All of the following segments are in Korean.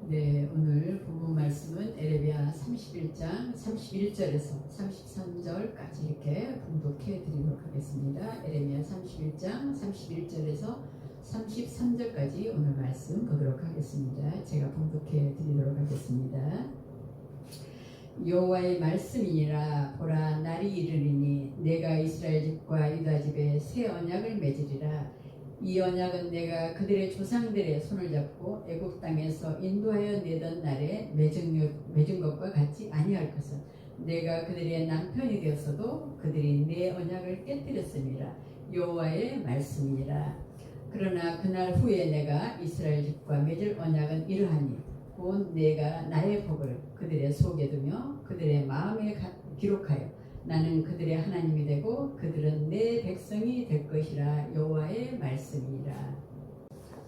네, 오늘 본문 말씀은 에레미야 31장 31절에서 33절까지 이렇게 봉독해 드리도록 하겠습니다. 에레미야 31장 31절에서 33절까지 오늘 말씀 보도록 하겠습니다. 제가 봉독해 드리도록 하겠습니다. 여호와의 말씀이니라. 보라, 날이 이르리니 내가 이스라엘 집과 유다 집에 새 언약을 맺으리라. 이 언약은 내가 그들의 조상들의 손을 잡고 애굽 땅에서 인도하여 내던 날에 맺은 것과 같지 아니할 것은 내가 그들의 남편이 되었어도 그들이 내 언약을 깨뜨렸음이라. 여호와의 말씀이니라. 그러나 그날 후에 내가 이스라엘 집과 맺을 언약은 이러하니 곧 내가 나의 법을 그들의 속에 두며 그들의 마음에 기록하여 나는 그들의 하나님이 되고 그들은 내 백성이 될 것이라. 여호와의 말씀이라.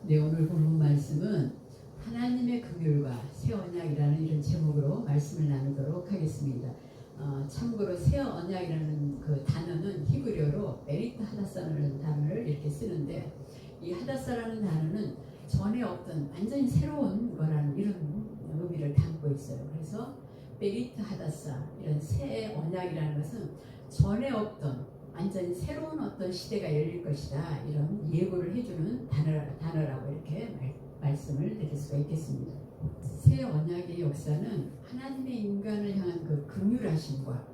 네, 오늘 본문 말씀은 하나님의 긍휼과 새 언약이라는 이런 제목으로 말씀을 나누도록 하겠습니다. 참고로 새 언약이라는 그 단어는 히브리어로 베리트 하다사라는 단어를 이렇게 쓰는데, 이 하다사라는 단어는 전에 없던 완전히 새로운 거라는 이런 의미를 담고 있어요. 그래서 베리트 하다사, 이런 새 언약이라는 것은 전에 없던 완전히 새로운 어떤 시대가 열릴 것이다, 이런 예고를 해주는 단어라고 이렇게 말씀을 드릴 수가 있겠습니다. 새 언약의 역사는 하나님의 인간을 향한 그 긍휼하심과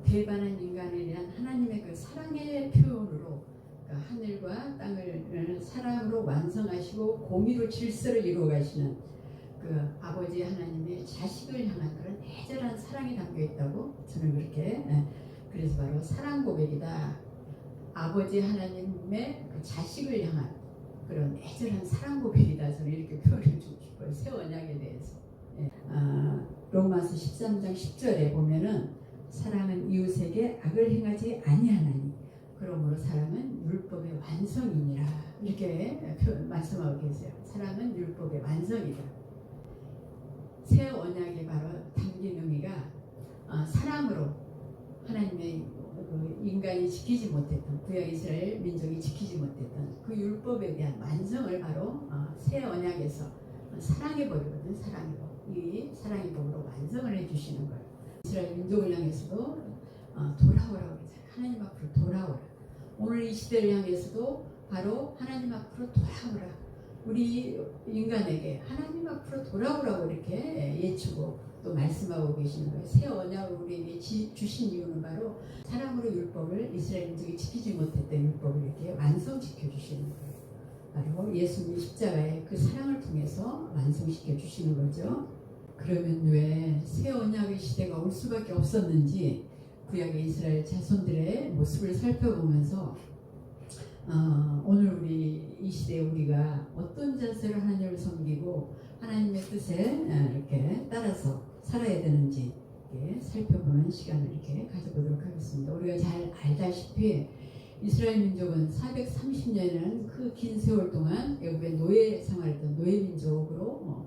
배반한 인간에 대한 하나님의 그 사랑의 표현으로 하늘과 땅을 사랑으로 완성하시고 공의로 질서를 이루어 가시는 그 아버지 하나님의 자식을 향한 그런 애절한 사랑이 담겨 있다고 저는 그렇게, 그래서 바로 사랑 고백이다. 아버지 하나님의 그 자식을 향한 그런 애절한 사랑 고백이다. 저는 이렇게 표현해 주고 싶어요. 새 언약에 대해서. 로마서 13장 10절에 보면은 사랑은 이웃에게 악을 행하지 아니하나니 그러므로 사랑은 율법의 완성이니라. 이렇게 말씀하고 계세요. 사랑은 율법의 완성이다. 새 언약에 바로 담긴 의미가 사랑으로 하나님의 그 인간이 지키지 못했던, 구약 이스라엘 민족이 지키지 못했던 그 율법에 대한 완성을 바로 새 언약에서 사랑의 법이거든. 사랑의 법. 이 사랑의 법으로 완성을 해주시는 거예요. 이스라엘 민족을 향해서도 돌아오라고 그러잖아요. 하나님 앞으로 돌아오라. 오늘 이 시대를 향해서도 바로 하나님 앞으로 돌아오라. 우리 인간에게 하나님 앞으로 돌아오라고 이렇게 예추고 또 말씀하고 계시는 거예요. 새 언약을 우리에게 주신 이유는 바로 사랑으로 율법을, 이스라엘 민족이 지키지 못했던 율법을 이렇게 완성시켜 주시는 거예요. 바로 예수님의 십자가의 그 사랑을 통해서 완성시켜 주시는 거죠. 그러면 왜 새 언약의 시대가 올 수밖에 없었는지 구약의 이스라엘 자손들의 모습을 살펴보면서 오늘 우리 이 시대에 우리가 어떤 자세로 하나님을 섬기고 하나님의 뜻에 이렇게 따라서 살아야 되는지 이렇게 살펴보는 시간을 이렇게 가져보도록 하겠습니다. 우리가 잘 알다시피 이스라엘 민족은 430년이라는 그 긴 세월 동안 애굽의 노예 생활했던 노예 민족으로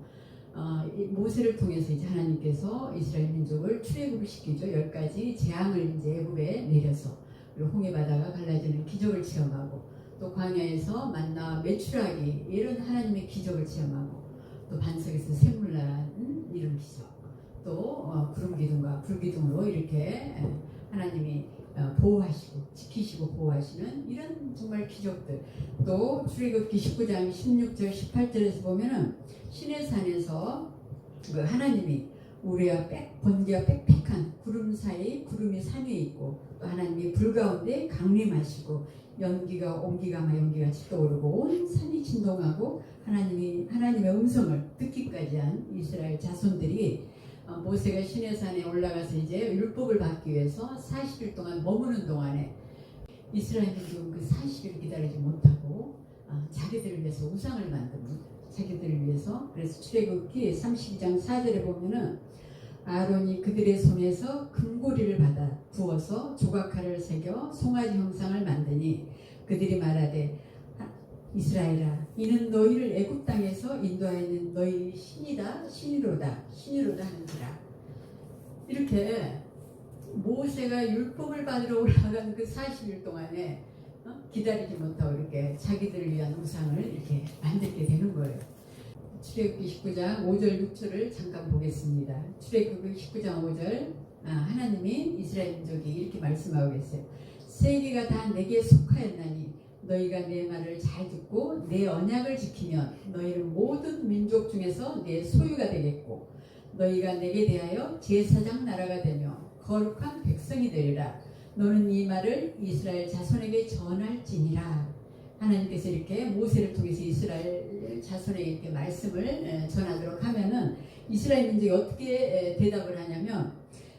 모세를 통해서 이제 하나님께서 이스라엘 민족을 출애굽을 시키죠. 10가지 재앙을 이제 애굽에 내려서, 그리고 홍해 바다가 갈라지는 기적을 체험하고, 또 광야에서 만나와 메추라기, 이런 하나님의 기적을 체험하고, 또 반석에서 샘물 나는 이런 기적, 또 구름 기둥과 불 기둥으로 이렇게 하나님이 보호하시고 지키시고 보호하시는 이런 정말 기적들. 또 출애굽기 19장 16절 18절에서 보면은 시내산에서 그 하나님이 우리와 번개와 빽빽한 구름 사이, 구름이 산 위에 있고, 또 하나님이 불 가운데 강림하시고 연기가 옹기가 연기같이 떠오르고 온 산이 진동하고 하나님의 음성을 듣기까지 한 이스라엘 자손들이 모세가 시내산에 올라가서 이제 율법을 받기 위해서 40일 동안 머무는 동안에 이스라엘 민족은 그 40일을 기다리지 못하고 자기들을 위해서 우상을 만듭니다. 자기들을 위해서. 그래서 출애굽기 32장 4절에 보면은 아론이 그들의 손에서 금고리를 받아 부어서 조각칼을 새겨 송아지 형상을 만드니 그들이 말하되 이스라엘아, 이는 너희를 애굽 땅에서 인도하여는 너희 신이다, 신이로다 하는지라. 이렇게 모세가 율법을 받으러 올라간 그 40일 동안에 기다리지 못하고 이렇게 자기들을 위한 우상을 이렇게 만들게 되는 거예요. 출애굽기 19장 5절 6절을 잠깐 보겠습니다. 출애굽기 19장 5절 하나님이 이스라엘 민족이 이렇게 말씀하고 계세요. 세계가 다 내게 속하였나니 너희가 내 말을 잘 듣고 내 언약을 지키면 너희는 모든 민족 중에서 내 소유가 되겠고 너희가 내게 대하여 제사장 나라가 되며 거룩한 백성이 되리라. 너는 이 말을 이스라엘 자손에게 전할지니라. 하나님께서 이렇게 모세를 통해서 이스라엘 자손에게 이렇게 말씀을 전하도록 하면은 이스라엘 민족이 어떻게 대답을 하냐면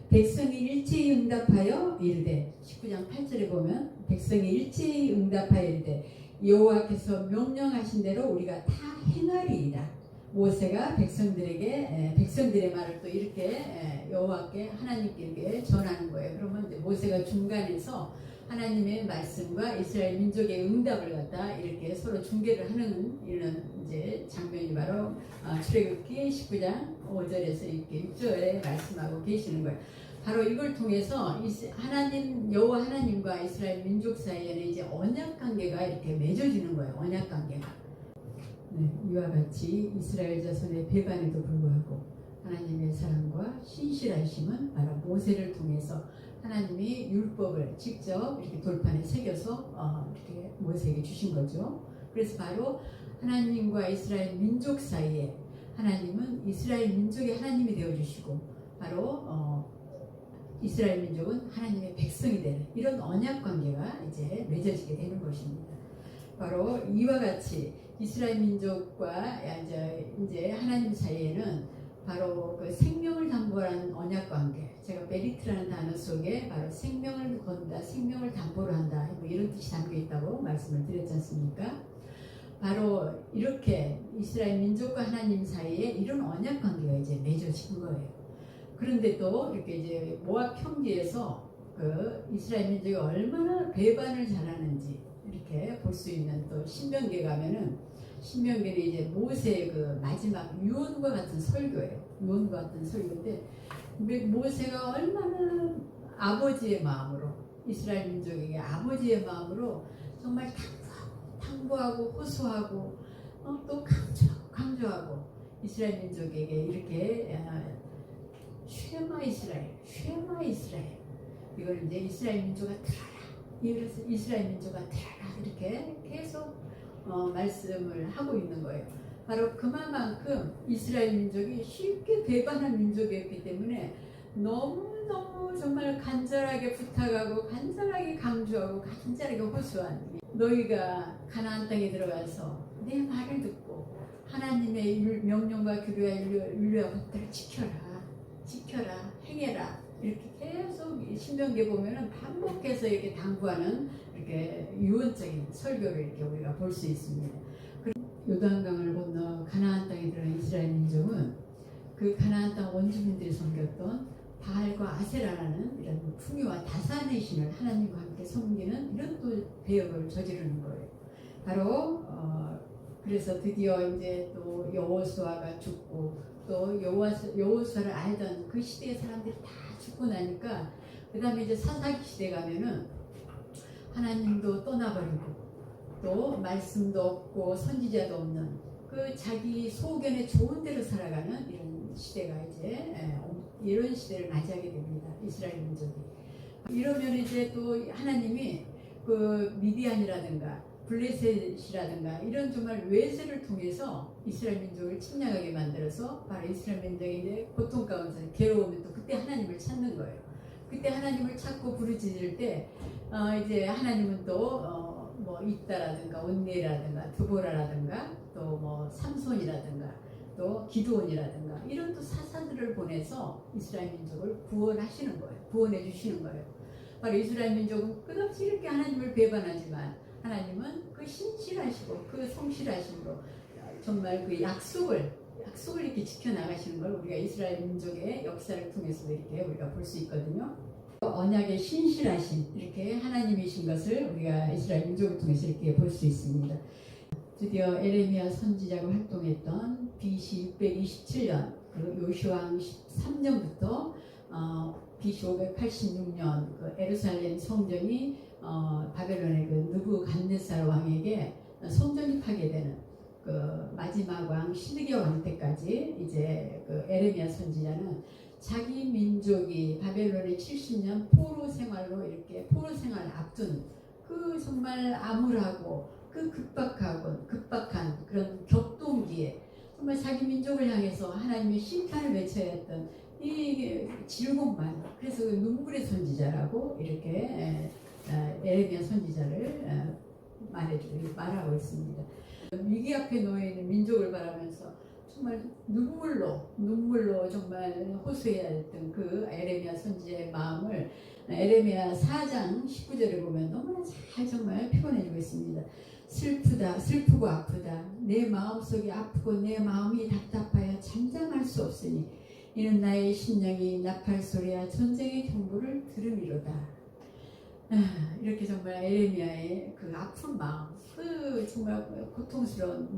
백성이 일제히 응답하여 이르되 19장 8절에 보면 백성이 일제히 응답하여 이르되 여호와께서 명령하신 대로 우리가 다 행하리이다. 모세가 백성들에게 백성들의 말을 또 이렇게 여호와께 하나님께 이렇게 전하는 거예요. 그러면 이제 모세가 중간에서 하나님의 말씀과 이스라엘 민족의 응답을 갖다 이렇게 서로 중개를 하는 이런 이제 장면이 바로 출애굽기 19장 5절에서 이렇게 6절에 말씀하고 계시는 거예요. 바로 이걸 통해서 하나님 여호와 하나님과 이스라엘 민족 사이에는 이제 언약 관계가 이렇게 맺어지는 거예요. 언약 관계가. 네, 이와 같이 이스라엘 자손의 배반에도 불구하고 하나님의 사랑과 신실하심은 바로 모세를 통해서 하나님이 율법을 직접 이렇게 돌판에 새겨서 이렇게 모세에게 주신 거죠. 그래서 바로 하나님과 이스라엘 민족 사이에 하나님은 이스라엘 민족의 하나님이 되어주시고 바로 이스라엘 민족은 하나님의 백성이 되는 이런 언약 관계가 이제 맺어지게 되는 것입니다. 바로 이와 같이 이스라엘 민족과 이제 하나님 사이에는 바로 그 생명을 담보하는 언약 관계, 제가 메리트라는 단어 속에 바로 생명을 건다, 생명을 담보로 한다, 뭐 이런 뜻이 담겨 있다고 말씀을 드렸지 않습니까? 바로 이렇게 이스라엘 민족과 하나님 사이에 이런 언약 관계가 이제 맺어진 거예요. 그런데 또 이렇게 이제 모압 평지에서 그 이스라엘 민족이 얼마나 배반을 잘하는지 이렇게 볼 수 있는 또 신명기에 가면은 신명기는 이제 모세의 그 마지막 유언과 같은 설교예요. 유언과 같은 설교인데 모세가 얼마나 아버지의 마음으로 이스라엘 민족에게 아버지의 마음으로 정말 당부하고 호소하고 또 강조하고 이스라엘 민족에게 이렇게 쉐마 이스라엘, 쉐마 이스라엘 이걸 이제 이스라엘 민족아 들어라. 이스라엘 민족아 들어라. 이렇게 계속 말씀을 하고 있는 거예요. 바로 그만큼 이스라엘 민족이 쉽게 배반한 민족이었기 때문에 너무너무 정말 간절하게 부탁하고 간절하게 강조하고 간절하게 호소한 너희가 가나안 땅에 들어가서 내 말을 듣고 하나님의 명령과 규례와 윤리와 법들을 지켜라 행해라 이렇게 계속 신명기에 보면은 반복해서 이렇게 당부하는 이렇게 유언적인 설교를 이렇게 우리가 볼 수 있습니다. 요단강을 건너 가나안 땅에 들어간 이스라엘 민족은 그 가나안 땅 원주민들이 섬겼던 바알과 아세라라는 이런 풍요와 다산의 신을 하나님과 함께 섬기는 이런 또 배역을 저지르는 거예요. 바로 그래서 드디어 이제 또 여호수아가 죽고 또 여호수아를 알던 그 시대의 사람들이 다 죽고 나니까 그 다음에 이제 사사기 시대 가면은 하나님도 떠나버리고 또 말씀도 없고 선지자도 없는 그 자기 소견에 좋은 대로 살아가는 이런 시대가 이제 이런 시대를 맞이하게 됩니다. 이스라엘 민족이. 이러면 이제 또 하나님이 그 미디안이라든가 블레셋이라든가 이런 정말 외세를 통해서 이스라엘 민족을 침략하게 만들어서 바로 이스라엘 민족이 이제 고통 가운데서 괴로우면 또 그때 하나님을 찾는 거예요. 그때 하나님을 찾고 부르짖을 때 이제 하나님은 또 뭐 입다라든가 온니라든가 드보라라든가 또 뭐 삼손이라든가 또 기드온이라든가 이런 또 사사들을 보내서 이스라엘 민족을 구원하시는 거예요. 구원해 주시는 거예요. 바로 이스라엘 민족은 끝없이 이렇게 하나님을 배반하지만 하나님은 그 신실하시고 그 성실하심으로 정말 그 약속을 이렇게 지켜나가시는 걸 우리가 이스라엘 민족의 역사를 통해서 이렇게 우리가 볼 수 있거든요. 언약의 신실하심 이렇게 하나님이신 것을 우리가 이스라엘 민족을 통해서 이렇게 볼 수 있습니다. 드디어 에레미야 선지자가 활동했던 BC 627년 그 요시왕 13년부터 BC 586년 그 예루살렘 성전이 바벨론의 그 느부갓네살 왕에게 성전이 파괴되는 그 마지막 왕 시드기야 왕 때까지 이제 그 에레미야 선지자는 자기 민족이 바벨론의 70년 포로 생활로 이렇게 포로 생활을 앞둔 그 정말 암울하고 그 급박한 그런 격동기에 정말 자기 민족을 향해서 하나님의 심판을 외쳐야 했던 이 질곡만, 그래서 눈물의 선지자라고 이렇게 에레미야 선지자를 말하고 있습니다. 위기 앞에 놓여 있는 민족을 바라면서 정말 눈물로 정말 호소해야 했던 그 에레미야 선지자의 마음을 에레미야 4장 19절에 보면 너무나 잘 정말 표현해주고 있습니다. 슬프고 아프다. 내 마음속이 아프고 내 마음이 답답하여 잠잠할 수 없으니 이는 나의 심령이 나팔 소리와 전쟁의 경보를 들음이로다. 이렇게 정말 에레미야의 그 아픈 마음, 그 정말 고통스러운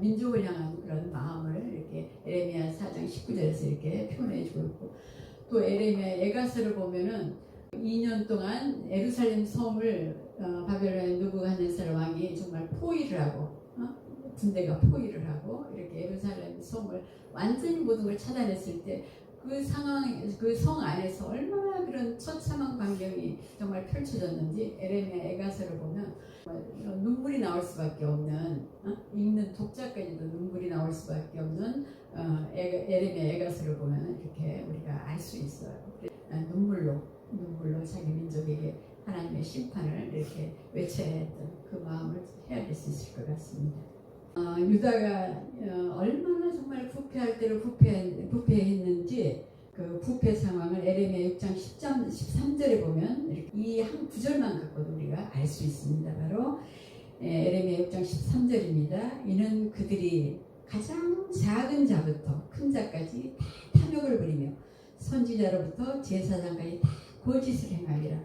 민족을 향한 그런 마음을 이렇게 에레미야 4장 19절에서 이렇게 표현해주고 있고, 또 에레미야 에가서를 보면은 2년 동안 예루살렘 성을 바벨론의 느부갓네살 왕이 정말 포위를 하고 군대가 포위를 하고 이렇게 예루살렘 성을 완전히 모든 걸 차단했을 때 그 상황, 그 성 안에서 얼마나 그런 처참한 광경이 정말 펼쳐졌는지 에레미야 에가서를 보면 눈물이 나올 수밖에 없는, 읽는 독자까지도 눈물이 나올 수밖에 없는 에레미야 에가서를 보면 이렇게 우리가 알 수 있어요. 눈물로 자기 민족에게 하나님의 심판을 이렇게 외쳐야 했던 그 마음을 헤아릴 수 있을 것 같습니다. 유다가 얼마나 정말 부패할 대로 부패했는지 그 부패 상황을 에레미야 6장 13절에 보면 이 한 구절만 갖고도 우리가 알 수 있습니다. 바로 에레미야 6장 13절입니다. 이는 그들이 가장 작은 자부터 큰 자까지 다 탐욕을 부리며 선지자로부터 제사장까지 다 거짓을 행하리라.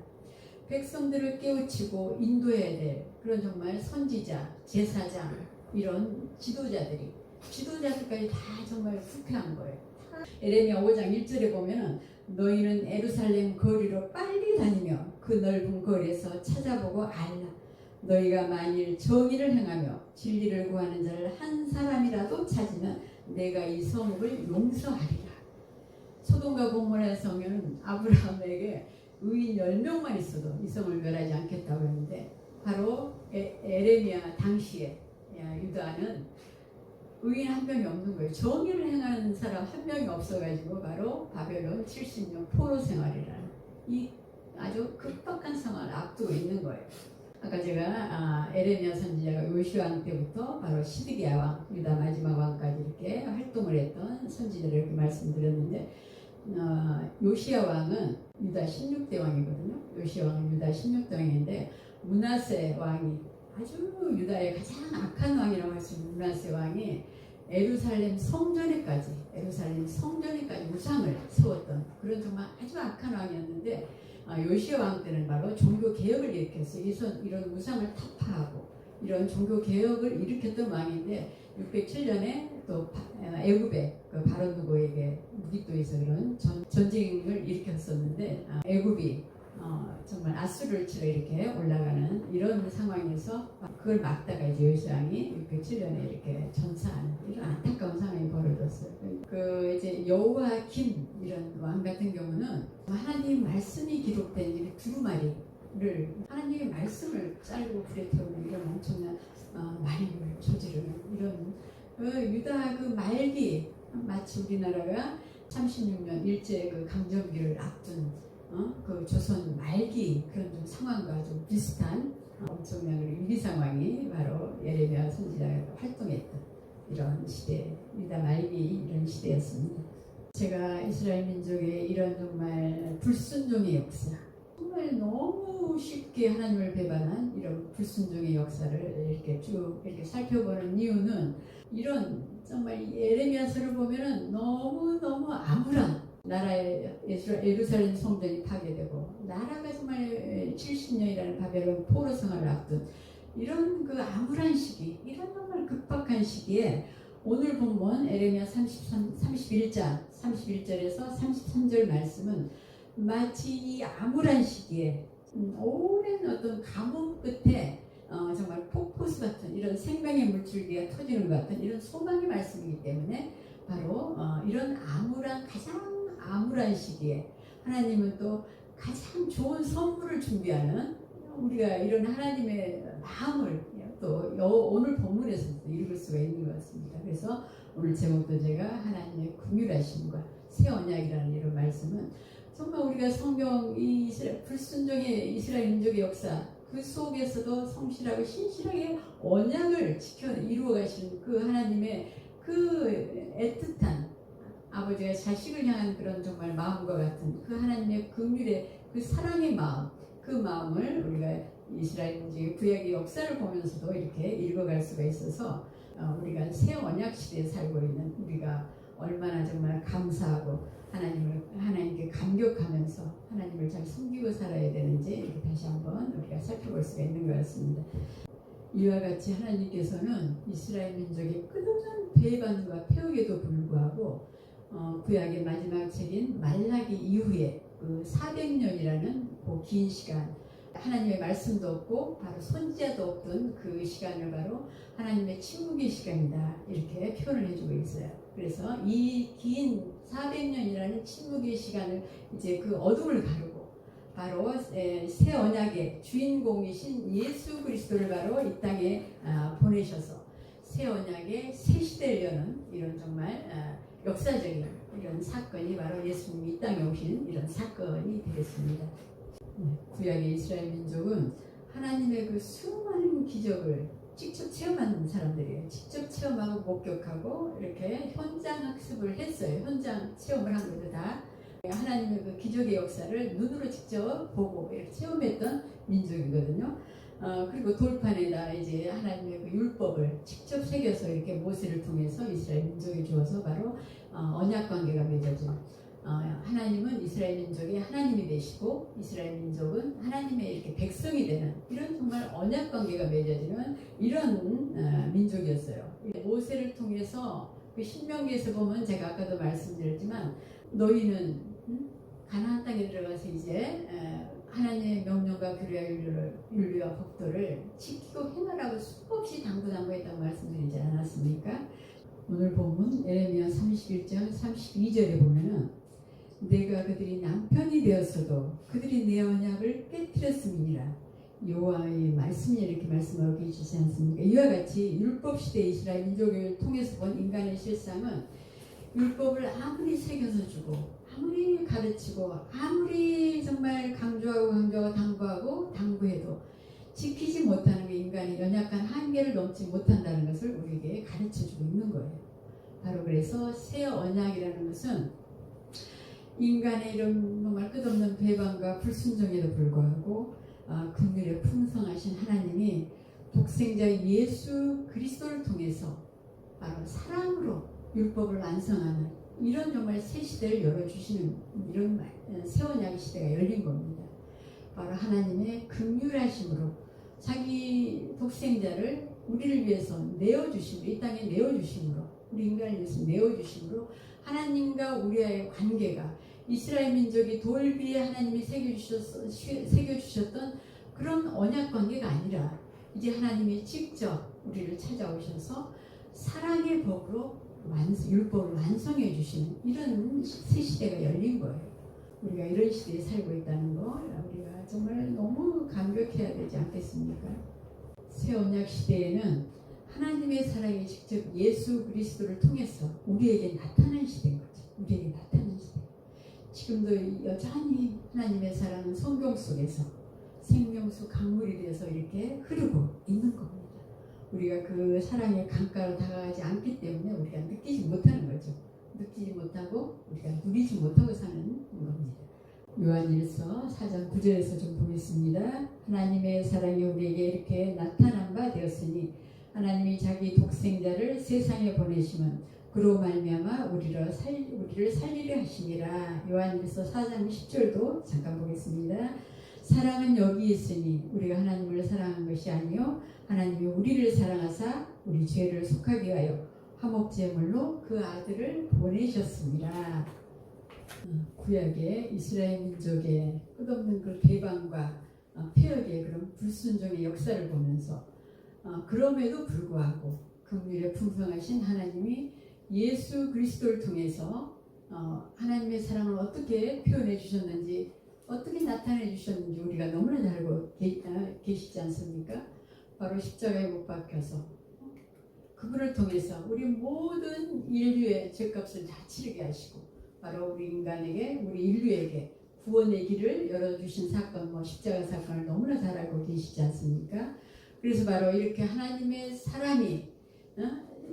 백성들을 깨우치고 인도해야 될 그런 정말 선지자, 제사장, 이런 지도자들까지 다 정말 부패한 거예요. 에레미야 5장 1절에 보면은 너희는 예루살렘 거리로 빨리 다니며 그 넓은 거리에서 찾아보고 알라. 너희가 만일 정의를 행하며 진리를 구하는 자를 한 사람이라도 찾으면 내가 이 성읍을 용서하리라. 소돔과 고모라의 성은 아브라함에게 의인 10명만 있어도 이 성을 멸하지 않겠다고 했는데, 바로 에레미야 당시에 유다는 의인 한 명이 없는 거예요. 정의를 행하는 사람 한 명이 없어가지고 바로 바벨론 70년 포로 생활이라는 이 아주 급박한 상황을 앞두고 있는 거예요. 아까 제가 에레미야 선지자가 요시야 왕 때부터 바로 시드기야 왕, 유다 마지막 왕까지 이렇게 활동을 했던 선지자를 이렇게 말씀드렸는데, 요시야 왕은 유다 16대 왕이거든요. 요시야 왕은 유다 16대 왕인데, 므낫세 왕이 아주 유다의 가장 악한 왕이라고 할 수 있는 므낫세 왕이 예루살렘 성전에까지 우상을 세웠던 그런 정말 아주 악한 왕이었는데, 요시야 왕 때는 바로 종교 개혁을 일으켰어요. 이런 우상을 타파하고 이런 종교 개혁을 일으켰던 왕인데, 607년에 또 애굽의 그 바로 누고에게 무기토에서 그런 전쟁을 일으켰었는데, 애굽이 정말 아수르를 치러 이렇게 올라가는 이런 상황에서 그걸 막다가 이제 요시야 왕이 607년에 이렇게 전사하는 이런 안타까운 상황이 벌어졌어요. 그 이제 여호와김 이런 왕 같은 경우는 하나님 말씀이 기록된 이 두루마리를, 하나님의 말씀을 짤고 불에 태우는 이런 엄청난 말임을 저지르는 이런 유다 그 말기, 마치 우리나라가 36년 일제 그 강점기를 앞둔 그 조선 말기 그런 좀 상황과 좀 비슷한 엄청난 위기 상황이 바로 에레미야 선지자가 활동했던 이런 시대, 유다 말기 이런 시대였습니다. 제가 이스라엘 민족의 이런 정말 불순종의 역사, 정말 너무 쉽게 하나님을 배반한 이런 불순종의 역사를 이렇게 쭉 이렇게 살펴보는 이유는, 이런 정말 에레미야서를 보면은 너무 암울한 나라의 예루살렘 성전이 파괴되고 나라가 정말 70년이라는 바벨론 포로 생활을 앞둔 이런 그 암울한 시기, 이런 정말 급박한 시기에 오늘 본문 에레미야 31장 31절에서 33절 말씀은 마치 이 암울한 시기에 오랜 어떤 가뭄 끝에 정말 폭포수 같은 이런 생명의 물줄기가 터지는 것 같은 이런 소망의 말씀이기 때문에 바로 이런 가장 암울한 시기에 하나님은 또 가장 좋은 선물을 준비하는 우리가 이런 하나님의 마음을 또 오늘 본문에서 읽을 수가 있는 것 같습니다. 그래서 오늘 제목도 제가 하나님의 긍휼하심과 새 언약이라는 이런 말씀은 정말 우리가 성경 이 불순종의 이스라엘 민족의 역사 그 속에서도 성실하고 신실하게 언약을 이루어 가시는 그 하나님의 그 애틋한 아버지가 자식을 향한 그런 정말 마음과 같은 그 하나님의 긍휼의 그 사랑의 마음, 그 마음을 우리가 이스라엘 민족의 구약의 역사를 보면서도 이렇게 읽어갈 수가 있어서 우리가 새 언약 시대에 살고 있는 우리가 얼마나 정말 감사하고 하나님께 감격하면서 하나님을 잘 섬기고 살아야 되는지 이렇게 다시 한번 우리가 살펴볼 수가 있는 것 같습니다. 이와 같이 하나님께서는 이스라엘 민족의 끝없는 배반과 폐역에도 불구하고 구약의 마지막 책인 말라기 이후에 그 400년이라는 그 긴 시간 하나님의 말씀도 없고 바로 선지자도 없던 그 시간을 바로 하나님의 침묵의 시간이다 이렇게 표현을 해주고 있어요. 그래서 이 긴 400년이라는 침묵의 시간을 이제 그 어둠을 가르고 바로 새 언약의 주인공이신 예수 그리스도를 바로 이 땅에 보내셔서 새 언약의 새 시대를 여는 이런 정말 역사적인 이런 사건이 바로 예수님이 이 땅에 오신 이런 사건이 되겠습니다. 구약의 이스라엘 민족은 하나님의 그 수많은 기적을 직접 체험하는 사람들이에요. 직접 체험하고 목격하고 이렇게 현장 학습을 했어요. 현장 체험을 한 거죠. 다 하나님의 그 기적의 역사를 눈으로 직접 보고 이렇게 체험했던 민족이거든요. 그리고 돌판에다 이제 하나님의 그 율법을 직접 새겨서 이렇게 모세를 통해서 이스라엘 민족에 주어서 바로 언약 관계가 맺어진 하나님은 이스라엘 민족이 하나님이 되시고 이스라엘 민족은 하나님의 이렇게 백성이 되는 이런 정말 언약 관계가 맺어지는 이런 민족이었어요. 모세를 통해서 그 신명기에서 보면 제가 아까도 말씀드렸지만 너희는 가나안 땅에 들어가서 이제 하나님의 명령과 규례와 법도를 지키고 행하라고 수없이 당부했다고 말씀드리지 않았습니까? 오늘 본문 에레미야 31장 32절에 보면은 내가 그들이 남편이 되었어도 그들이 내 언약을 깨뜨렸음이니라 여호와의 말씀이 이렇게 말씀하고 계시지 않습니까? 이와 같이 율법 시대 이스라엘 민족을 통해서 본 인간의 실상은 율법을 아무리 새겨서 주고 아무리 가르치고 아무리 정말 강조하고 당부해도 지키지 못하는 게 인간이 연약한 한계를 넘지 못한다는 것을 우리에게 가르쳐주고 있는 거예요. 바로 그래서 새 언약이라는 것은 인간의 이런 정말 끝없는 배반과 불순종에도 불구하고 긍휼에 풍성하신 하나님이 독생자 예수 그리스도를 통해서 바로 사랑으로 율법을 완성하는 이런 정말 새 시대를 열어주시는 이런 새 언약의 시대가 열린 겁니다. 바로 하나님의 긍휼하심으로 자기 독생자를 우리를 위해서 내어주심으로 이 땅에 내어주심으로 우리 인간을 위해서 내어주심으로 하나님과 우리와의 관계가 이스라엘 민족이 돌 위에 하나님이 새겨주셨던 그런 언약 관계가 아니라 이제 하나님이 직접 우리를 찾아오셔서 사랑의 법으로 율법을 완성해 주시는 이런 새 시대가 열린 거예요. 우리가 이런 시대에 살고 있다는 거 우리가 정말 너무 감격해야 되지 않겠습니까? 새 언약 시대에는 하나님의 사랑이 직접 예수 그리스도를 통해서 우리에게 나타난 시대인 거죠. 우리에게 나타난 시대. 지금도 여전히 하나님의 사랑은 성경 속에서 생명수 강물이 되어서 이렇게 흐르고 있는 겁니다. 우리가 그 사랑의 강가로 다가가지 않기 때문에 우리가 느끼지 못하는 거죠. 느끼지 못하고 우리가 누리지 못하고 사는 겁니다. 요한일서 4장 9절에서 좀 보겠습니다. 하나님의 사랑이 우리에게 이렇게 나타난 바 되었으니 하나님이 자기 독생자를 세상에 보내심은 그로 말미암아 우리를 살리려 하심이라. 요한일서 4장 10절도 잠깐 보겠습니다. 사랑은 여기 있으니 우리가 하나님을 사랑한 것이 아니요 하나님이 우리를 사랑하사 우리 죄를 속하게 하여 화목제물로 그 아들을 보내셨습니다. 구약의 이스라엘 민족의 끝없는 그 배반과 폐역의 그런 불순종의 역사를 보면서 그럼에도 불구하고 긍휼에 풍성하신 하나님이 예수 그리스도를 통해서 하나님의 사랑을 어떻게 표현해 주셨는지, 어떻게 나타내 주셨는지 우리가 너무나 잘 알고 계시지 않습니까? 바로 십자가에 못 박혀서 그분을 통해서 우리 모든 인류의 죄값을 다 치르게 하시고, 바로 우리 인간에게, 우리 인류에게 구원의 길을 열어주신 사건, 십자가 사건을 너무나 잘 알고 계시지 않습니까? 그래서 바로 이렇게 하나님의 사랑이,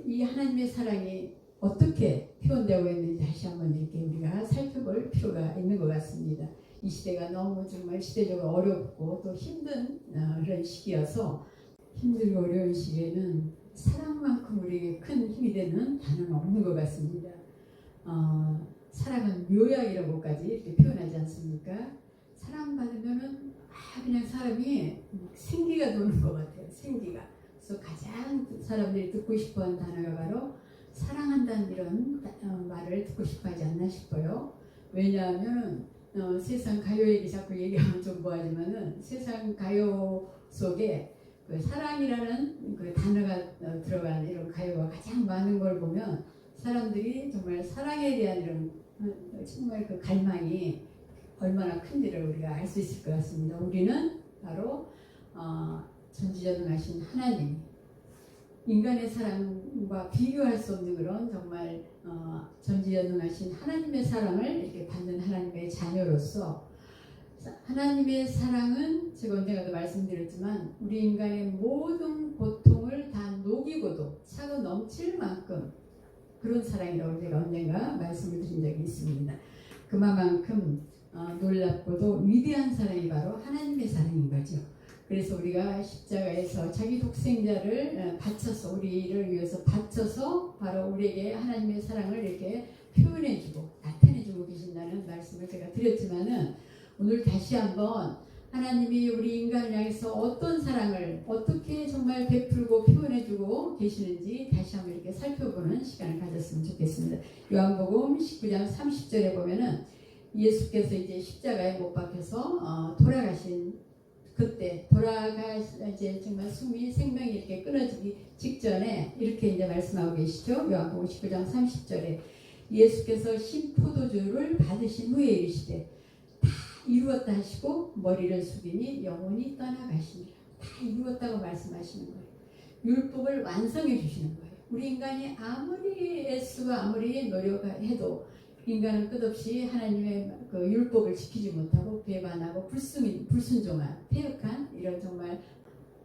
이 하나님의 사랑이 어떻게 표현되고 있는지 다시 한번 이렇게 우리가 살펴볼 필요가 있는 것 같습니다. 이 시대가 너무 정말 시대적으로 어렵고 또 힘든 그런 시기여서, 힘들고 어려운 시기에는 사랑만큼 우리에게 큰 힘이 되는 단어는 없는 것 같습니다. 사랑은 묘약이라고까지 이렇게 표현하지 않습니까? 사랑받으면은 그냥 사람이 생기가 도는 것 같아요. 생기가. 그래서 가장 사람들이 듣고 싶어하는 단어가 바로 사랑한다는 이런 말을 듣고 싶어하지 않나 싶어요. 왜냐하면 세상 가요 얘기 자꾸 얘기하면 좀 뭐하지만은 세상 가요 속에 그 사랑이라는 그 단어가 들어간 이런 가요가 가장 많은 걸 보면 사람들이 정말 사랑에 대한 이런 정말 그 갈망이 얼마나 큰지를 우리가 알 수 있을 것 같습니다. 우리는 바로 전지전능하신 하나님, 인간의 사랑과 비교할 수 없는 그런 정말 전지전능하신 하나님의 사랑을 이렇게 받는 하나님의 자녀로서, 하나님의 사랑은 제가 언젠가도 말씀드렸지만 우리 인간의 모든 고통을 다 녹이고도 차고 넘칠 만큼 그런 사랑이라고 제가 언젠가 말씀을 드린 적이 있습니다. 그만큼 놀랍고도 위대한 사랑이 바로 하나님의 사랑인 거죠. 그래서 우리가 십자가에서 자기 독생자를 바쳐서, 우리를 위해서 바쳐서 바로 우리에게 하나님의 사랑을 이렇게 표현해주고 나타내주고 계신다는 말씀을 제가 드렸지만은, 오늘 다시 한번 하나님이 우리 인간을 향해서 어떤 사랑을 어떻게 정말 베풀고 표현해주고 계시는지 다시 한번 이렇게 살펴보는 시간을 가졌으면 좋겠습니다. 요한복음 19장 30절에 보면은 예수께서 이제 십자가에 못 박혀서 돌아가신 그때, 이제 정말 생명이 이렇게 끊어지기 직전에 이렇게 이제 말씀하고 계시죠. 요한복음 19장 30절에 예수께서 신포도주를 받으신 후에 이르시되 다 이루었다 하시고 머리를 숙이니 영혼이 떠나가시니라. 다 이루었다고 말씀하시는 거예요. 율법을 완성해 주시는 거예요. 우리 인간이 아무리 애쓰고 아무리 노력해도 인간은 끝없이 하나님의 그 율법을 지키지 못하고 배반하고 불순종한 폐역한 이런 정말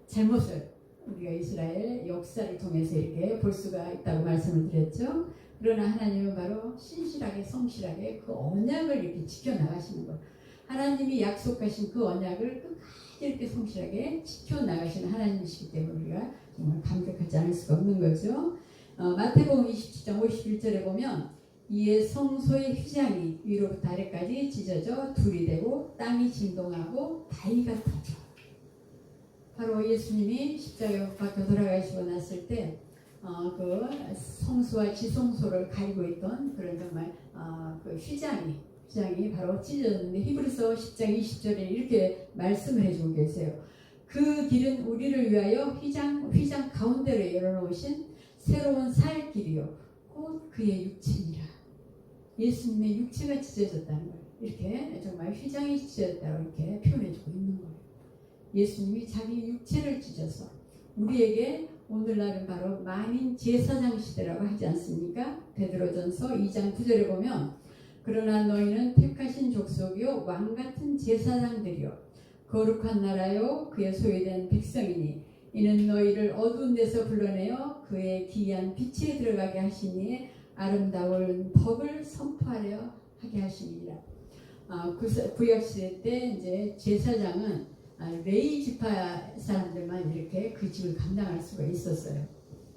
잘못을 우리가 이스라엘 역사를 통해서 이렇게 볼 수가 있다고 말씀을 드렸죠. 그러나 하나님은 바로 신실하게 성실하게 그 언약을 이렇게 지켜나가시는 것, 하나님이 약속하신 그 언약을 끝까지 이렇게 성실하게 지켜나가시는 하나님이시기 때문에 우리가 정말 감격하지 않을 수가 없는 거죠. 마태복음 27장 51절에 보면 이에 성소의 휘장이 위로부터 아래까지 찢어져 둘이 되고 땅이 진동하고 바위가 터져. 바로 예수님이 십자가에 못 박혀 돌아가시고 났을 때 그 성소와 지성소를 가리고 있던 그런 정말 그 휘장이 바로 찢어졌는데, 히브리서 10장 20절에 이렇게 말씀을 해주고 계세요. 그 길은 우리를 위하여 휘장 가운데로 열어놓으신 새로운 살 길이요 곧 그의 육체니라. 예수님의 육체가 찢어졌다는 거예요. 이렇게 정말 휘장이 찢어졌다고 이렇게 표현해주고 있는 거예요. 예수님이 자기 육체를 찢어서 우리에게, 오늘날은 바로 만인 제사장 시대라고 하지 않습니까? 베드로전서 2장 9절에 보면 그러나 너희는 택하신 족속이요 왕같은 제사장들이요 거룩한 나라요 그의 소유된 백성이니 이는 너희를 어두운 데서 불러내어 그의 기이한 빛에 들어가게 하시니 아름다운 법을 선포하려 하게 하시니라. 구약시대 때 이제 제사장은 레위 지파 사람들만 이렇게 그 직을 감당할 수가 있었어요.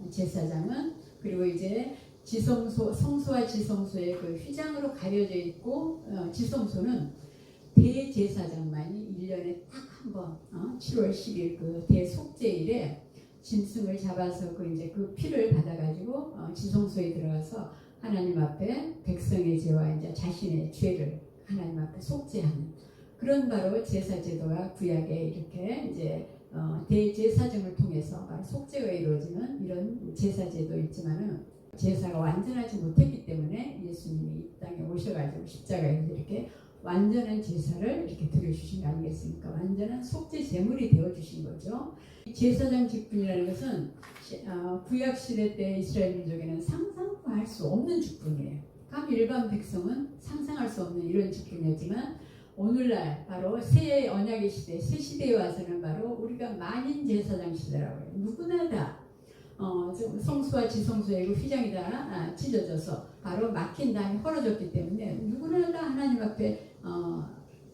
제사장은. 그리고 이제 성소와 지성소의 그 휘장으로 가려져 있고, 지성소는 대제사장만이 1년에 딱 한 번 7월 10일 그 대속죄일에 짐승을 잡아서 그 피를 받아가지고 지성소에 들어가서 하나님 앞에 백성의 죄와 이제 자신의 죄를 하나님 앞에 속죄하는 그런 바로 제사제도가 구약에 이렇게 이제 대제사장을 통해서 바로 속죄가 이루어지는 이런 제사제도 있지만은 제사가 완전하지 못했기 때문에 예수님이 이 땅에 오셔가지고 십자가에서 이렇게 완전한 제사를 이렇게 드려주신 거 아니겠습니까? 완전한 속죄 제물이 되어주신 거죠. 제사장 직분이라는 것은 구약시대 때 이스라엘 민족에는 상상도 할 수 없는 직분이에요. 감 일반 백성은 상상할 수 없는 이런 직분이었지만 오늘날 바로 새 언약의 시대, 새 시대에 와서는 바로 우리가 만인 제사장 시대라고 해요. 누구나 다 성수와 지성수의 그 휘장이 다 찢어져서 바로 막힌 담이 헐어졌기 때문에 누구나 다 하나님 앞에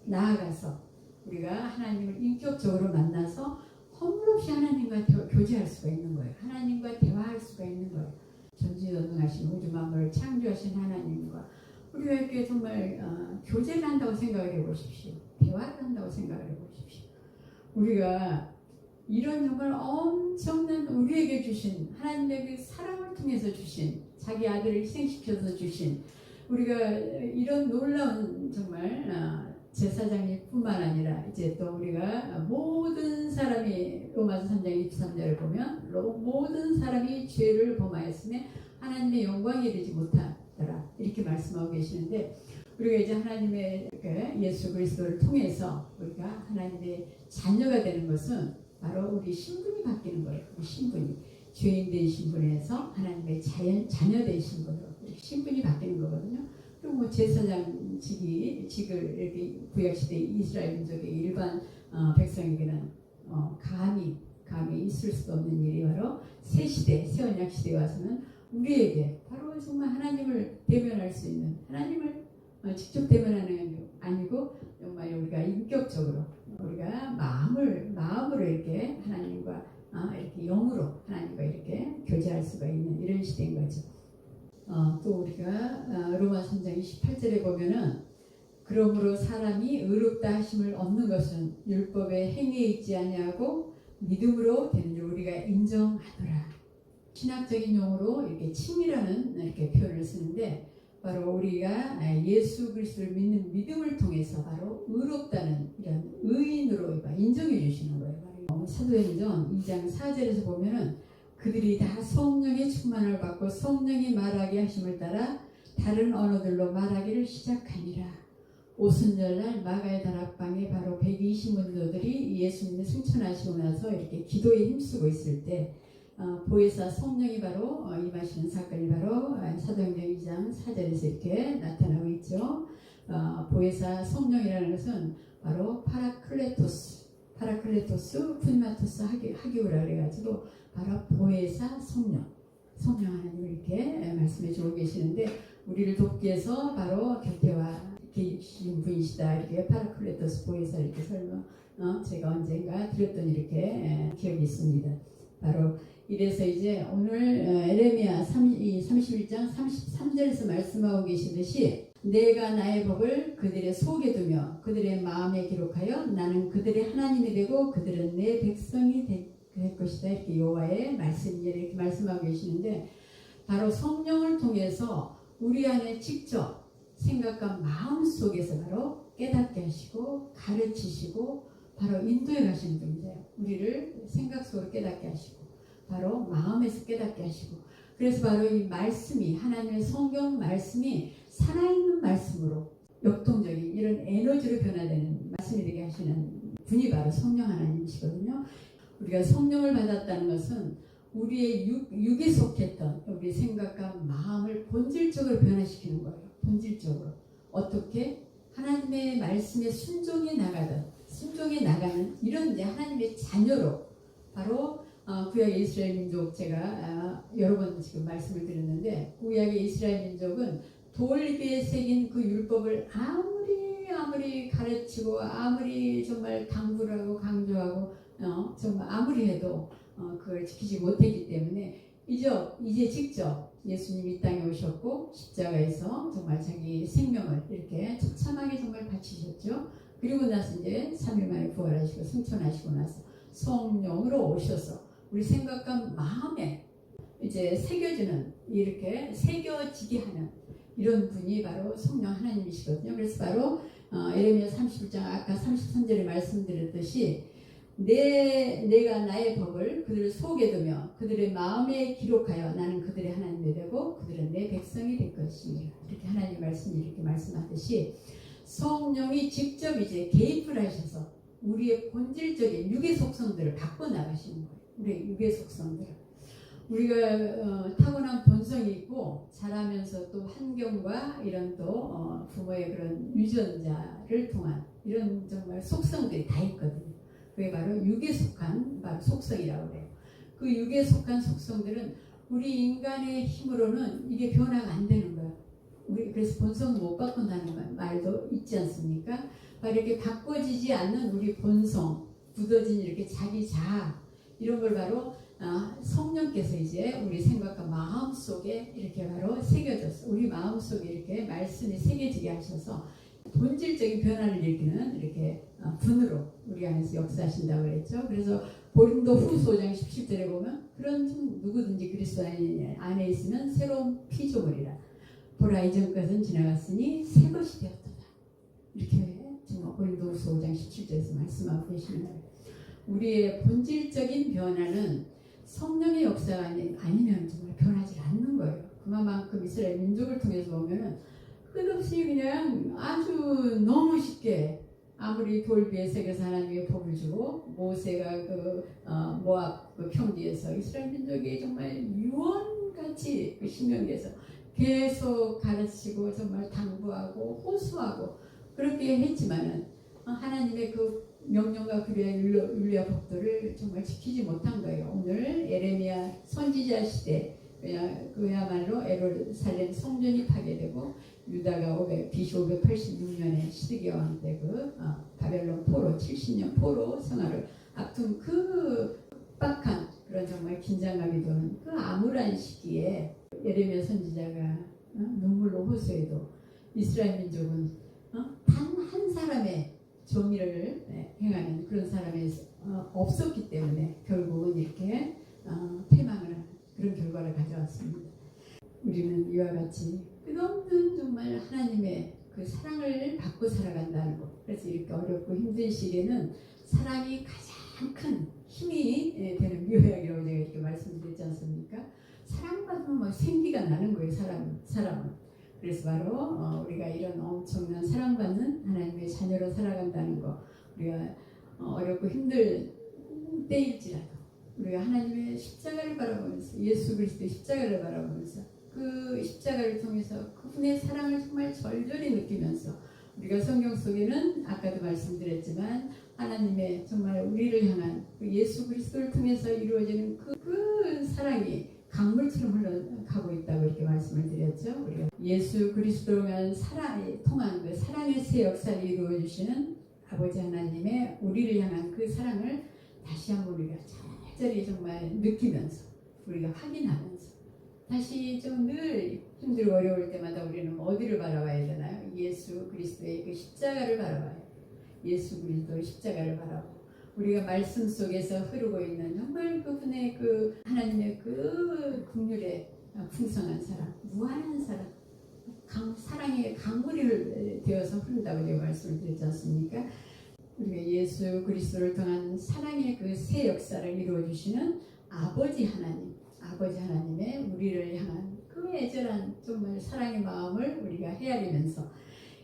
나아가서 우리가 하나님을 인격적으로 만나서 허물없이 하나님과 교제할 수가 있는 거예요. 하나님과 대화할 수가 있는 거예요. 전지전능하신 우주 만물을 창조하신 하나님과 우리가 이렇게 정말 교제를 한다고 생각을 해보십시오. 대화를 한다고 생각을 해보십시오. 우리가 이런 정말 엄청난 우리에게 주신 하나님의 그 사랑을 통해서 주신 자기 아들을 희생시켜서 주신 우리가 이런 놀라운 정말 제사장일 뿐만 아니라 이제 또 우리가 모든 사람이 로마서 3장 23절을 보면 모든 사람이 죄를 범하였으며 하나님의 영광에 이르지 못하더라 이렇게 말씀하고 계시는데 우리가 이제 하나님의 예수 그리스도를 통해서 우리가 하나님의 자녀가 되는 것은 바로 우리 신분이 바뀌는 거예요. 우리 신분이 죄인 된 신분에서 하나님의 자녀 된 신분으로 신분이 바뀌는 거거든요. 그리고 뭐 제사장직을 이렇게 구약시대 이스라엘 민족의 일반 백성에게는 감히 있을 수 없는 일이 바로 새 시대, 새 언약 시대에 와서는 우리에게 바로 정말 하나님을 대면할 수 있는 하나님을 직접 대면하는 게 아니고 정말 우리가 인격적으로 우리가 마음으로 이렇게 하나님과 이렇게 영으로 하나님과 이렇게 교제할 수가 있는 이런 시대인 거죠. 또 우리가 로마 3장 28절에 보면은 그러므로 사람이 의롭다 하심을 얻는 것은 율법의 행위에 있지 아니하고 믿음으로 되는 줄 우리가 인정하더라. 신학적인 용어로 이렇게 칭이라는 이렇게 표현을 쓰는데 바로 우리가 예수 그리스도를 믿는 믿음을 통해서 바로 의롭다는 이런 의인으로 인정해 주시는 거예요. 사도행전 2장 4절에서 보면은 그들이 다 성령의 충만을 받고 성령이 말하게 하심을 따라 다른 언어들로 말하기를 시작하니라. 오순절날 마가의 다락방에 바로 120문도들이 예수님을 승천하시고 나서 이렇게 기도에 힘쓰고 있을 때 보혜사 성령이 바로 임하시는 사건이 바로 사도행전 2장 4절에서 이렇게 나타나고 있죠. 보혜사 성령이라는 것은 바로 파라클레토스 푸니마토스 하기오라 그래가지고 바로 보혜사 성령 하나님을 이렇게 말씀해 주고 계시는데 우리를 돕기 위해서 바로 곁에와 계신 분이시다 이렇게 파라클레토스 보혜사 이렇게 설명 제가 언젠가 드렸던 이렇게 기억이 있습니다. 바로 이래서 이제 오늘 에레미야 31장 33절에서 말씀하고 계시듯이 내가 나의 법을 그들의 속에 두며 그들의 마음에 기록하여 나는 그들의 하나님이 되고 그들은 내 백성이 될 것이다 이렇게 여호와의 말씀이 이렇게 말씀하고 계시는데 바로 성령을 통해서 우리 안에 직접 생각과 마음 속에서 바로 깨닫게 하시고 가르치시고 바로 인도해 가시는 분이세요. 우리를 생각 속으로 깨닫게 하시고 바로 마음에서 깨닫게 하시고 그래서 바로 이 말씀이 하나님의 성경 말씀이 살아있는 말씀으로 역동적인 이런 에너지로 변화되는 말씀이 되게 하시는 분이 바로 성령 하나님이시거든요. 우리가 성령을 받았다는 것은 우리의 육에 속했던 우리 생각과 마음을 본질적으로 변화시키는 거예요. 본질적으로 어떻게 하나님의 말씀에 순종해 나가는 이런 이제 하나님의 자녀로 바로 구약의 이스라엘 민족 제가 여러 번 지금 말씀을 드렸는데 구약의 이스라엘 민족은 돌비에 새긴 그 율법을 아무리 가르치고 아무리 정말 당부를 하고 강조하고 정말 아무리 해도 그걸 지키지 못했기 때문에 이제 직접 예수님이 이 땅에 오셨고 십자가에서 정말 자기 생명을 이렇게 처참하게 정말 바치셨죠. 그리고 나서 이제 3일 만에 부활하시고 승천하시고 나서 성령으로 오셔서 우리 생각과 마음에 이제 새겨지는 이렇게 새겨지게 하는 이런 분이 바로 성령 하나님이시거든요. 그래서 바로 에레미야 31장 아까 33절에 말씀드렸듯이 내가 나의 법을 그들 속에 두며 그들의 마음에 기록하여 나는 그들의 하나님이 되고 그들은 내 백성이 될 것이니라. 이렇게 하나님 말씀이 이렇게 말씀하듯이 성령이 직접 이제 개입을 하셔서 우리의 본질적인 육의 속성들을 바꿔 나가시는 거예요. 우리의 육의 속성들을. 우리가 타고난 본성이 있고 자라면서 또 환경과 이런 또 부모의 그런 유전자를 통한 이런 정말 속성들이 다 있거든요. 그게 바로 육에 속한 바로 속성이라고 해요. 그 육에 속한 속성들은 우리 인간의 힘으로는 이게 변화가 안 되는 거예요. 우리 그래서 본성 못 바꾼다는 말도 있지 않습니까? 바로 이렇게 바꿔지지 않는 우리 본성, 굳어진 이렇게 자기 자아 이런 걸 바로 성령께서 이제 우리 생각과 마음 속에 이렇게 바로 새겨졌어. 우리 마음 속에 이렇게 말씀이 새겨지게 하셔서 본질적인 변화를 일으키는 이렇게 분으로 우리 안에서 역사하신다고 그랬죠. 그래서 고린도 후서 5장 17절에 보면 그런 누구든지 그리스도 안에 있으면 새로운 피조물이라. 보라 이전 것은 지나갔으니 새 것이 되었도다. 이렇게 정말 고린도 후서 5장 17절에서 말씀하고 계시는 거예요. 우리의 본질적인 변화는 성령의 역사가 아니면 정말 변하지 않는 거예요. 그만큼 이스라엘 민족을 통해서 보면은 끝없이 그냥 아주 너무 쉽게 아무리 돌비에 새겨서 하나님의 법을 주고 모세가 모압 평지에서 이스라엘 민족이 정말 유언같이 그 신명기에서 계속 가르치고 정말 당부하고 호소하고 그렇게 했지만은 하나님의 그 명령과 율례와 법도를 정말 지키지 못한 거예요. 오늘 에레미야 선지자 시대 그야말로 예루살렘 성전이 파괴되고 유다가 BC 586년에 시드기야 왕 때 바벨론 포로 70년 포로 생활을 앞둔 그 빡한 그런 정말 긴장감이 도는 그 암울한 시기에 예레미야 선지자가 눈물로 호소해도 이스라엘 민족은 단 한 사람의 정의를 행하는 그런 사람이 없었기 때문에 결국은 이렇게 패망을 하는 그런 결과를 가져왔습니다. 우리는 이와 같이 끝없는 정말 하나님의 그 사랑을 받고 살아간다는 것. 그래서 이렇게 어렵고 힘든 시기에는 사랑이 가장 큰 힘이 되는 묘약이라고 제가 이렇게 말씀드렸지 않습니까? 사랑받으면 뭐 생기가 나는 거예요. 사람은. 그래서 바로 우리가 이런 엄청난 사랑받는 하나님의 자녀로 살아간다는 거. 우리가 어렵고 힘들 때일지라도 우리가 하나님의 십자가를 바라보면서 예수 그리스도의 십자가를 바라보면서 그 십자가를 통해서 그분의 사랑을 정말 절절히 느끼면서 우리가 성경 속에는 아까도 말씀드렸지만 하나님의 정말 우리를 향한 그 예수 그리스도를 통해서 이루어지는 그 사랑이 강물처럼 흘러가고 있다고 이렇게 말씀을 드렸죠. 우리가 예수 그리스도를 통한 그 사랑의 새 역사를 이루어 주시는 아버지 하나님의 우리를 향한 그 사랑을 다시 한번 우리가 절절히 정말 느끼면서 우리가 확인하면서 다시 좀 늘 힘들고 어려울 때마다 우리는 어디를 바라봐야 되나요? 예수 그리스도의 그 십자가를 바라봐요. 예수 그리스도의 십자가를 바라보고 우리가 말씀 속에서 흐르고 있는 정말 그분의 그 하나님의 그 긍휼의 풍성한 사랑, 무한한 사랑, 사랑의 강물이 되어서 흐른다고 제가 말씀을 드렸지 않습니까? 우리가 예수 그리스도를 통한 사랑의 그 새 역사를 이루어 주시는 아버지 하나님의 우리를 향한 그 애절한 정말 사랑의 마음을 우리가 헤아리면서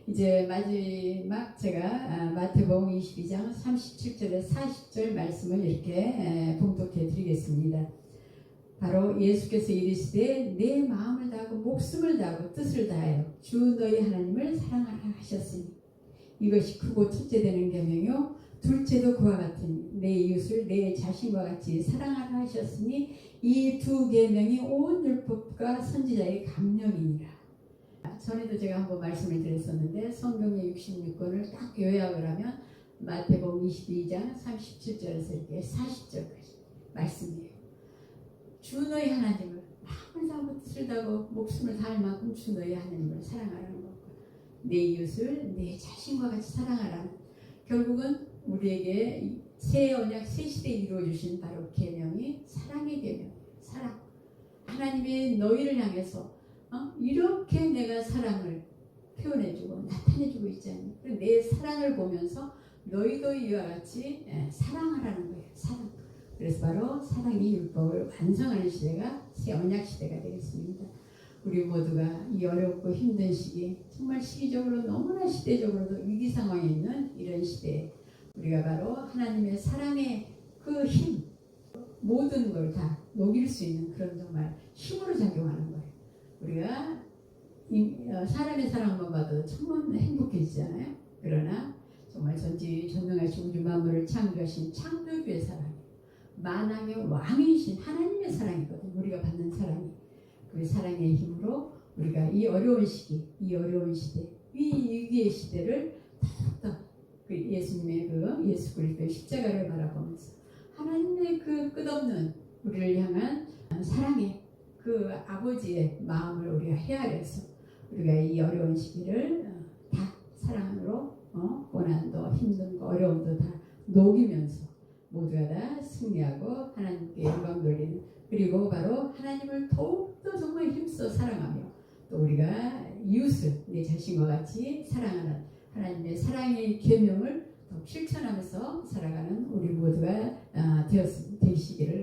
이제 마지막 제가 마태복음 22장 37절에 40절 말씀을 이렇게 봉독해 드리겠습니다. 바로 예수께서 이르시되 내 마음을 다하고 목숨을 다하고 뜻을 다하여 주 너희 하나님을 사랑하라 하셨으니 이것이 크고 첫째 되는 계명이요 둘째도 그와 같으니 내 이웃을 내 자신과 같이 사랑하라 하셨으니 이 두 계명이 온 율법과 선지자의 강령이니라. 전에도 제가 한번 말씀을 드렸었는데 성경의 66권을 딱 요약을 하면 마태복음 22장 37절에서 이렇게 40절까지 말씀이에요. 주 너희 하나님을 마음을 다하고 뜻을 다하고 목숨을 다할 만큼 주 너희 하나님을 사랑하라는 것과 내 이웃을 내 자신과 같이 사랑하라는 결국은 우리에게 새 언약 새 시대에 이루어주신 바로 계명이 사랑의 계명, 사랑. 하나님이 너희를 향해서 이렇게 내가 사랑을 표현해주고 나타내주고 있지 않니? 내 사랑을 보면서 너희도 이와 같이 사랑하라는 거예요. 사랑. 그래서 바로 사랑이 율법을 완성하는 시대가 새 언약 시대가 되겠습니다. 우리 모두가 이 어렵고 힘든 시기, 정말 시기적으로 너무나 시대적으로도 위기 상황에 있는 이런 시대에 우리가 바로 하나님의 사랑의 그 힘, 모든 걸 다 녹일 수 있는 그런 정말 힘으로 작용하는 거예요. 우리가 사람의 사랑만 봐도 정말 행복해지잖아요. 그러나 정말 전지전능하신 우주 만물을 창조하신 창조주의 사랑, 만왕의 왕이신 하나님의 사랑이거든요. 우리가 받는 사랑이. 그 사랑의 힘으로 우리가 이 어려운 시기, 이 어려운 시대, 이 위기의 시대를 더욱더 그 예수님의 그 예수 그리스도의 십자가를 바라보면서 하나님의 그 끝없는 우리를 향한 사랑의 그 아버지의 마음을 우리가 헤아려서 우리가 이 어려운 시기를 다 사랑으로 고난도 힘든 거 어려움도 다 녹이면서 모두가 다 승리하고 하나님께 영광 돌리는, 그리고 바로 하나님을 더욱더 정말 힘써 사랑하며 또 우리가 이웃을 내 자신과 같이 사랑하는 하나님의 사랑의 계명을 더 실천하면서 살아가는 우리 모두가 되시기를